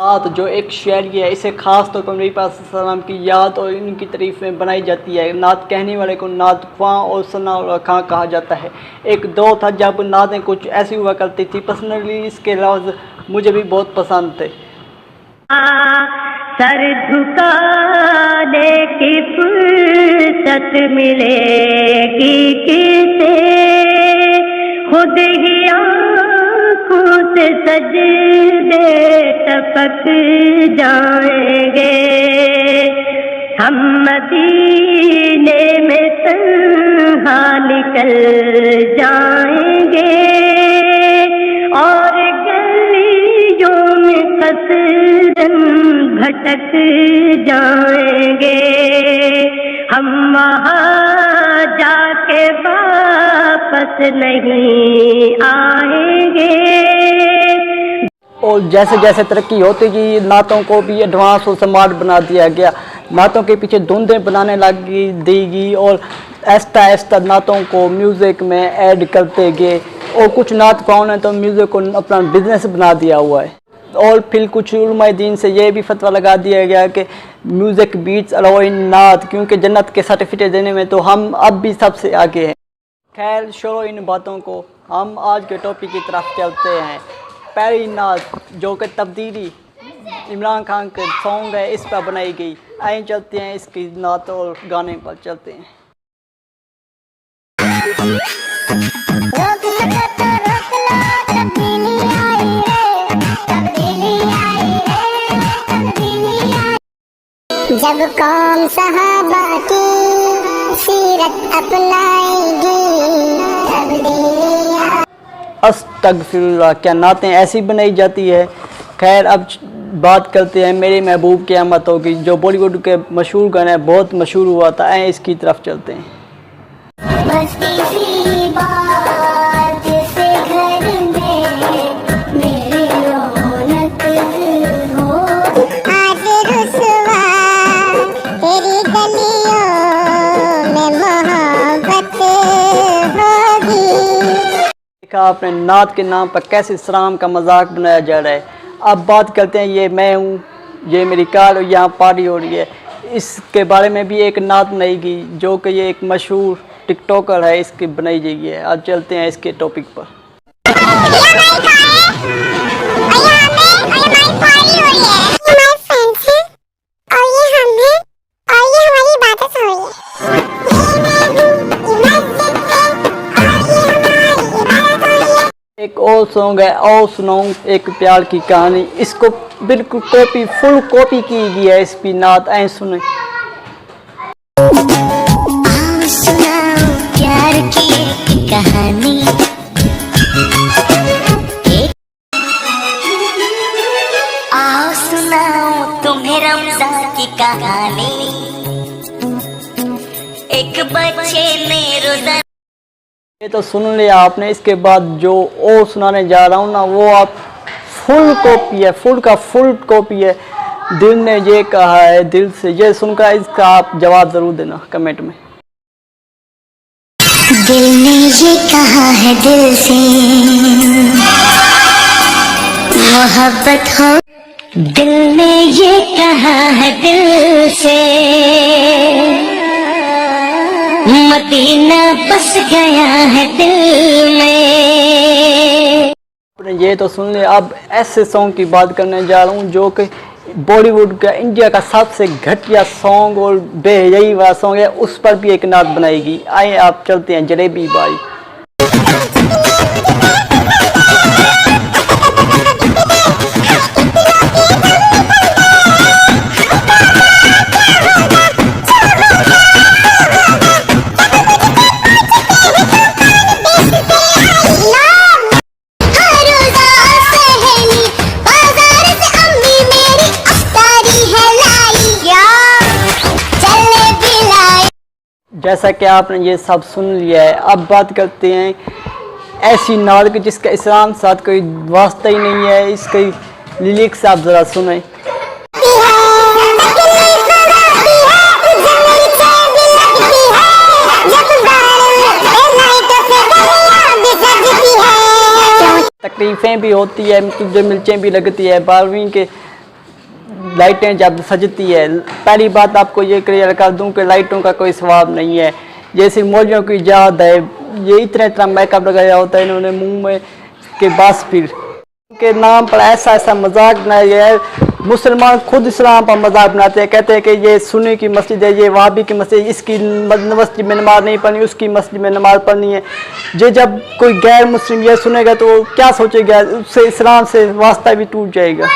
नात जो एक शायरी है, इसे ख़ास तौर पर नबी पाक सल्लल्लाहु अलैहि वसल्लम की याद और इनकी तारीफ़ में बनाई जाती है। नात कहने वाले को नात ख्वां और सना खां कहा जाता है। एक दौर था जब नातें कुछ ऐसी हुआ करती थी। पर्सनली इसके लफ्ज़ मुझे भी बहुत पसंद थे। सर झुकाने की फुर्सत मिलेगी किसे, खुद ही आँखों से सजदे टपक जाएंगे। हम मदीने में तन्हा निकल जाएंगे और गलियों में कसरन भटक जाएंगे। हम वहाँ जाके वापस नहीं आएंगे। और जैसे जैसे तरक्की होती गई, नातों को भी एडवांस और स्मार्ट बना दिया गया। नातों के पीछे धुंधें बनाने लगी देगी और आहिस्ता आहिस्ता नातों को म्यूज़िक में ऐड करते गए। और कुछ नात ख्वाओं ने तो म्यूज़िक को अपना बिजनेस बना दिया हुआ है। और फिर कुछ उलमाए दीन से ये भी फतवा लगा दिया गया कि म्यूज़िक बीट्स अलाउ इन नात, क्योंकि जन्नत के सर्टिफिकेट देने में तो हम अब भी सबसे आगे हैं। खैर छोड़ो इन बातों को, हम आज के टॉपिक की तरफ चलते हैं। पहली नात जो कि तब्दीली इमरान खान के सॉन्ग है, इस पर बनाई गई। आइए चलते हैं इसकी नात और गाने पर चलते हैं। जब कौम सहाबा की सीरत अपनाएगी, अस्तगफिरुल्लाह, क्या नातें ऐसी बनाई जाती है। खैर अब बात करते हैं मेरे महबूब की आमदों की, जो बॉलीवुड के मशहूर गाने बहुत मशहूर हुआ था। आए इसकी तरफ चलते हैं। देखा आपने नात के नाम पर कैसे इस्लाम का मजाक बनाया जा रहा है। अब बात करते हैं ये मैं हूँ, ये मेरी कार और यहाँ पार्टी हो रही है। इसके बारे में भी एक नात बनाई गई, जो कि ये एक मशहूर टिकटॉकर है, इसकी बनाई गई है। अब चलते हैं इसके टॉपिक पर। एक और सॉन्ग है, और सुनाऊं एक प्यार की कहानी। इसको बिल्कुल कॉपी, फुल कॉपी की गई है इसकी नात। ऐ सुने। प्यार की कहानी, आओ सुनाओ तुम्हें रमजान की कहानी। एक बच्चे ने रोजा, ये तो सुन लिया आपने। इसके बाद जो और सुनाने जा रहा हूँ ना, वो आप फुल कॉपी है, फुल का फुल कॉपी है। दिल ने ये कहा है दिल से, ये सुनकर इसका आप जवाब जरूर देना कमेंट में। दिल ने ये कहा है दिल से मोहब्बत हो, दिल ने ये कहा है दिल से मदीना बस गया है दिल में। आपने ये तो सुन लिया। अब ऐसे सॉन्ग की बात करने जा रहा हूँ जो कि बॉलीवुड का, इंडिया का सबसे घटिया सॉन्ग और बेहयाई वाला सॉन्ग है। उस पर भी एक नात बनाएगी। आइए आप चलते हैं जलेबी बाई। जैसा कि आपने ये सब सुन लिया है, अब बात करते हैं ऐसी नात की जिसका इस्लाम साथ कोई वास्ता ही नहीं है। इसकी लिरिक्स आप ज़रा सुने। तकलीफ़ें भी होती है, तुझे मिर्चें भी लगती है। 12वीं के लाइटें जब सजती है, पहली बात आपको ये क्लियर कर दूं कि लाइटों का कोई स्वाब नहीं है। जैसे मौलियों की याद है, ये इतना मेकअप लगाया होता है इन्होंने मुंह में के बस फिर के नाम पर ऐसा ऐसा मजाक बनाया गया है। मुसलमान खुद इस्लाम पर मजाक बनाते हैं, कहते हैं कि ये सुन्नी की मस्जिद है, ये वहाबी की मस्जिद, इसकी मस्जिद में नमाज नहीं पढ़नी, उसकी मस्जिद में नमाज पढ़नी है। ये जब कोई गैर मुस्लिम ये सुनेगा तो क्या सोचेगा, उससे इस्लाम से वास्ता भी टूट जाएगा।